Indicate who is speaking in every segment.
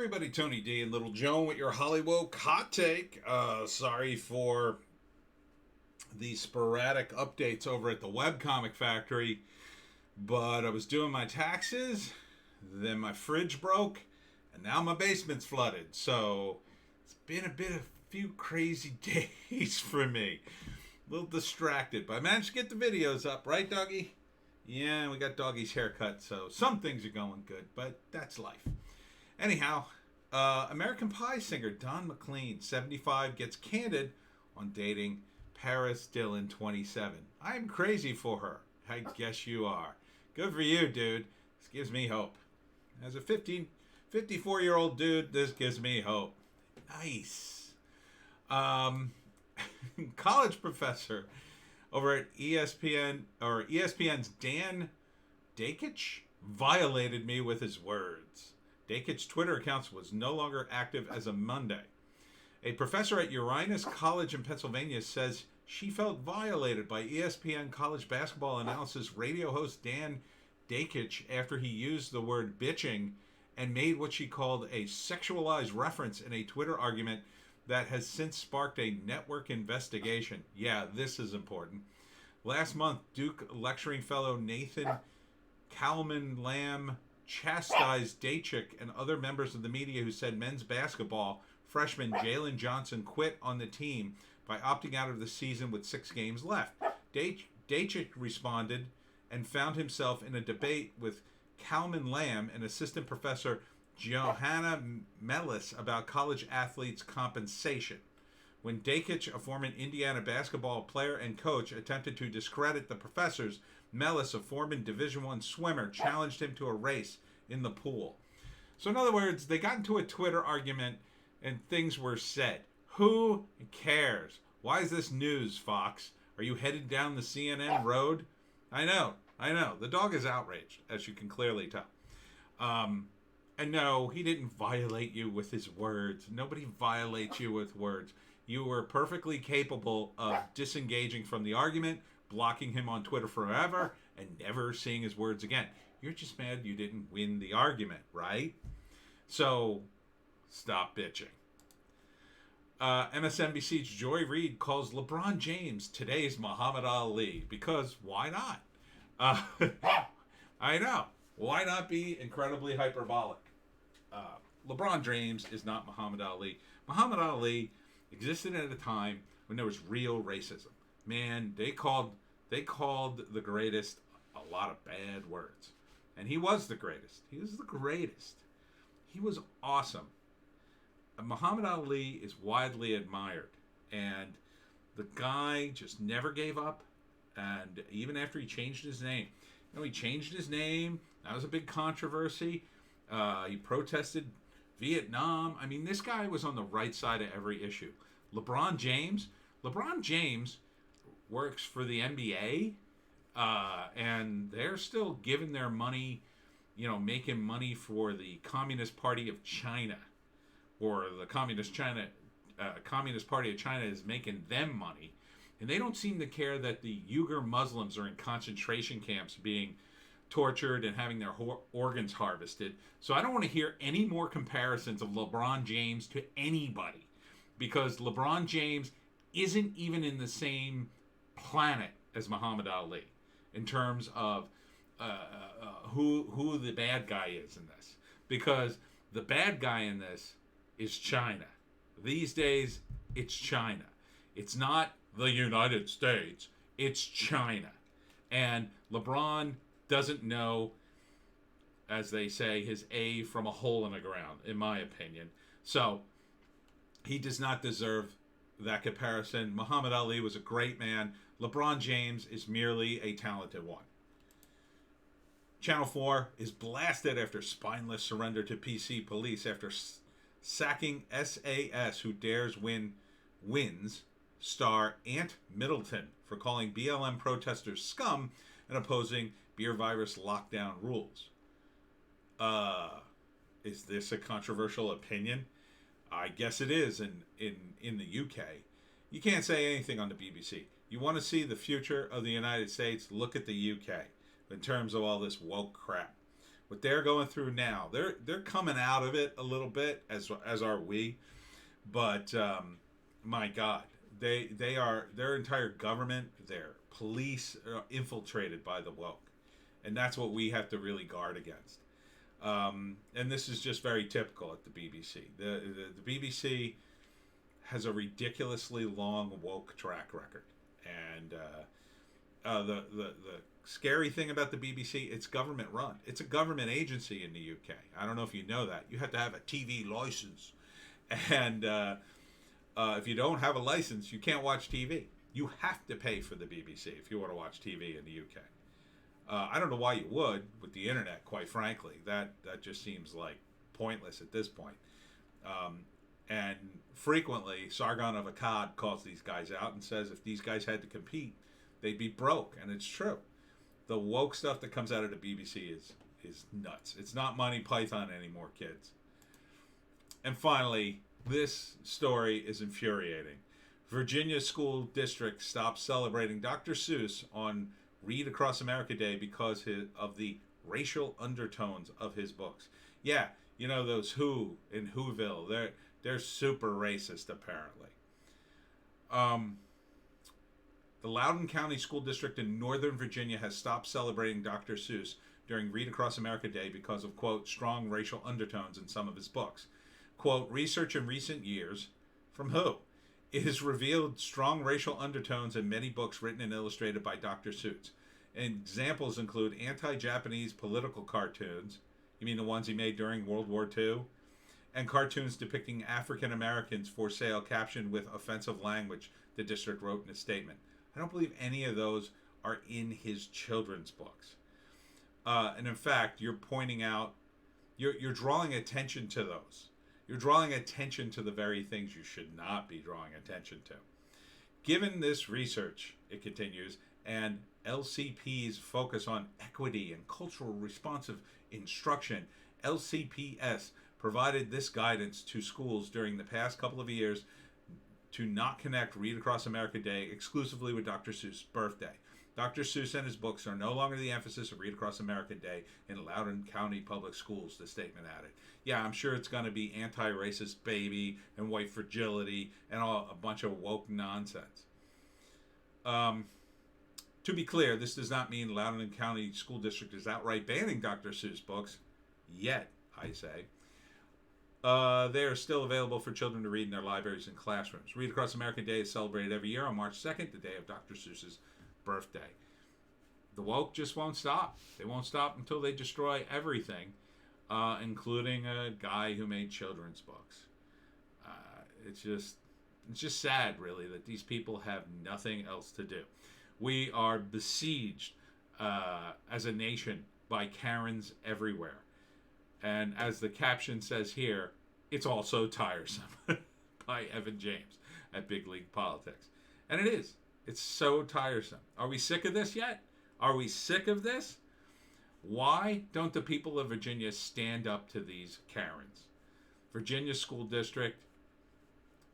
Speaker 1: everybody, Tony D and Little Joan with your Hollywoke hot take. Sorry for the sporadic updates over at the Webcomic Factory, but I was doing my taxes, then my fridge broke, and now my basement's flooded. So it's been a few crazy days for me. A little distracted, but I managed to get the videos up, right, doggy? Yeah, we got doggy's haircut, so some things are going good, but that's life. Anyhow, American Pie singer Don McLean, 75, gets candid on dating Paris Dillon, 27. I'm crazy for her. I guess you are. Good for you, dude. This gives me hope. As a 54-year-old dude, this gives me hope. Nice. College professor over at ESPN's Dan Dakich violated me with his words. Dakich's Twitter account was no longer active as of Monday. A professor at Uranus College in Pennsylvania says she felt violated by ESPN college basketball analysis radio host Dan Dakich after he used the word bitching and made what she called a sexualized reference in a Twitter argument that has since sparked a network investigation. Yeah, this is important. Last month, Duke lecturing fellow Nathan Kalman Lamb chastised Dachik and other members of the media who said men's basketball freshman Jalen Johnson quit on the team by opting out of the season with 6 games left. Dachik responded and found himself in a debate with Kalman Lamb and assistant professor Johanna Mellis about college athletes' compensation. When Dakich, a former Indiana basketball player and coach, attempted to discredit the professors, Mellis, a former Division I swimmer, challenged him to a race in the pool. So in other words, they got into a Twitter argument and things were said. Who cares? Why is this news, Fox? Are you headed down the CNN road? I know. The dog is outraged, as you can clearly tell. And no, he didn't violate you with his words. Nobody violates you with words. You were perfectly capable of disengaging from the argument, blocking him on Twitter forever, and never seeing his words again. You're just mad you didn't win the argument, right? So, stop bitching. MSNBC's Joy Reid calls LeBron James today's Muhammad Ali, because why not? I know. Why not be incredibly hyperbolic? LeBron James is not Muhammad Ali. Muhammad Ali existed at a time when there was real racism. Man, they called the greatest a lot of bad words. And he was the greatest. He was the greatest. He was awesome. Muhammad Ali is widely admired. And the guy just never gave up. And even after he changed his name. He changed his name. That was a big controversy. He protested Vietnam. I mean, this guy was on the right side of every issue. LeBron James works for the NBA, and they're still giving their money, making money for the Communist Party of China, or the Communist Party of China is making them money, and they don't seem to care that the Uyghur Muslims are in concentration camps being tortured and having their organs harvested. So I don't want to hear any more comparisons of LeBron James to anybody, because LeBron James isn't even in the same planet as Muhammad Ali in terms of who the bad guy is in this. Because the bad guy in this is China. These days, it's China. It's not the United States. It's China. And LeBron doesn't know, as they say, his A from a hole in the ground, in my opinion. So, he does not deserve that comparison. Muhammad Ali was a great man. LeBron James is merely a talented one. Channel 4 is blasted after spineless surrender to PC police after sacking SAS Who Dares Wins star Ant Middleton for calling BLM protesters scum and opposing beer virus lockdown rules. Is this a controversial opinion? I guess it is in the UK. You can't say anything on the BBC. You want to see the future of the United States, look at the UK in terms of all this woke crap. what they're going through now. They're coming out of it a little bit, as are we. But my God, they are, their entire government, their police are infiltrated by the woke, and that's what we have to really guard against. And this is just very typical at the BBC. The BBC has a ridiculously long woke track record, and the scary thing about the BBC, it's government run. It's a government agency in the UK. I don't know if you know that. You have to have a TV license, and if you don't have a license, you can't watch TV. You have to pay for the BBC if you want to watch TV in the UK. I don't know why you would with the internet, quite frankly. That just seems like pointless at this point. And frequently, Sargon of Akkad calls these guys out and says if these guys had to compete, they'd be broke. And it's true. The woke stuff that comes out of the BBC is nuts. It's not Monty Python anymore, kids. And finally, this story is infuriating. Virginia school district stopped celebrating Dr. Seuss on Read Across America Day because of the racial undertones of his books. Yeah, you know those Who in Whoville, they're super racist apparently. The Loudoun County School District in Northern Virginia has stopped celebrating Dr. Seuss during Read Across America Day because of, quote, strong racial undertones in some of his books. Quote, research in recent years, from who? It has revealed strong racial undertones in many books written and illustrated by Dr. Seuss. Examples include anti-Japanese political cartoons, you mean the ones he made during World War II? And cartoons depicting African Americans for sale captioned with offensive language, the district wrote in a statement. I don't believe any of those are in his children's books. And in fact, you're pointing out, you're drawing attention to those. You're drawing attention to the very things you should not be drawing attention to. Given this research, it continues, and LCP's focus on equity and cultural responsive instruction, LCPS provided this guidance to schools during the past couple of years to not connect Read Across America Day exclusively with Dr. Seuss' birthday. Dr. Seuss and his books are no longer the emphasis of Read Across America Day in Loudoun County Public Schools, the statement added. Yeah, I'm sure it's going to be anti-racist baby and white fragility and a bunch of woke nonsense. To be clear, this does not mean Loudoun County School District is outright banning Dr. Seuss books, yet, I say. They are still available for children to read in their libraries and classrooms. Read Across America Day is celebrated every year on March 2nd, the day of Dr. Seuss's birthday. The woke just won't stop. They won't stop until they destroy everything, including a guy who made children's books. It's just sad, really, that these people have nothing else to do. We are besieged as a nation by Karens everywhere. And as the caption says here, it's also tiresome by Evan James at Big League Politics. And it is. It's so tiresome. Are we sick of this yet? Are we sick of this? Why don't the people of Virginia stand up to these Karens? Virginia School District,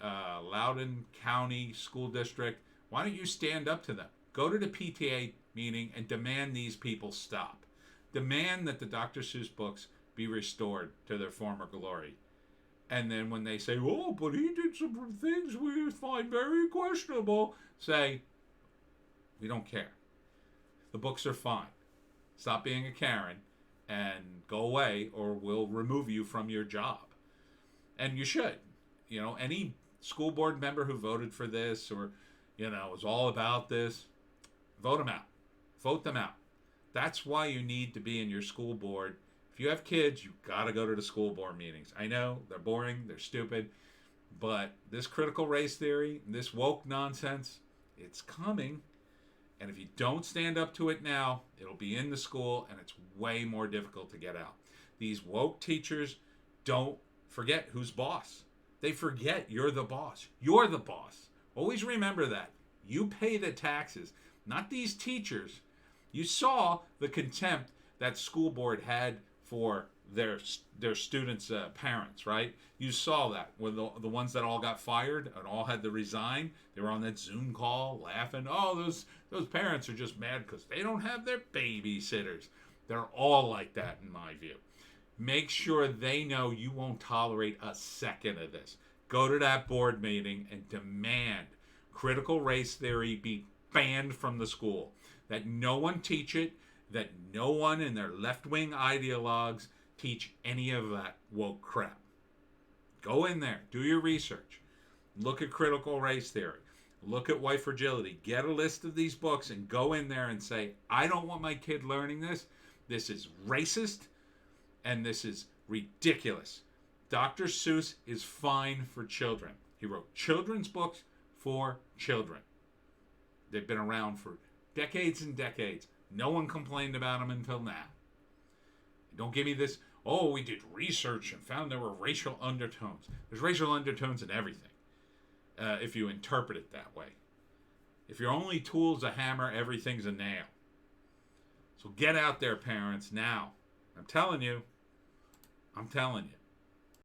Speaker 1: Loudoun County School District, why don't you stand up to them? Go to the PTA meeting and demand these people stop. Demand that the Dr. Seuss books be restored to their former glory. And then when they say, oh, but he did some things we find very questionable, say, we don't care. The books are fine. Stop being a Karen and go away, or we'll remove you from your job. And you should. You know, any school board member who voted for this or, you know, is all about this, vote them out. Vote them out. That's why you need to be in your school board. If you have kids, you got to go to the school board meetings. I know, they're boring, they're stupid, but this critical race theory, this woke nonsense, it's coming. And if you don't stand up to it now, it'll be in the school, and it's way more difficult to get out. These woke teachers don't forget who's boss. They forget you're the boss. You're the boss. Always remember that. You pay the taxes, not these teachers. You saw the contempt that school board had for their students' parents, right? You saw that when the ones that all got fired and all had to resign, they were on that Zoom call laughing. Oh, those parents are just mad because they don't have their babysitters. They're all like that, in my view. Make sure they know you won't tolerate a second of this. Go to that board meeting and demand critical race theory be banned from the school. That no one teach it, that no one in their left-wing ideologues teach any of that woke crap. Go in there, do your research. Look at critical race theory. Look at white fragility. Get a list of these books and go in there and say, I don't want my kid learning this. This is racist and this is ridiculous. Dr. Seuss is fine for children. He wrote children's books for children. They've been around for decades and decades. No one complained about them until now. Don't give me this, oh, we did research and found there were racial undertones. There's racial undertones in everything, if you interpret it that way. If your only tool's a hammer, everything's a nail. So get out there, parents, now. I'm telling you.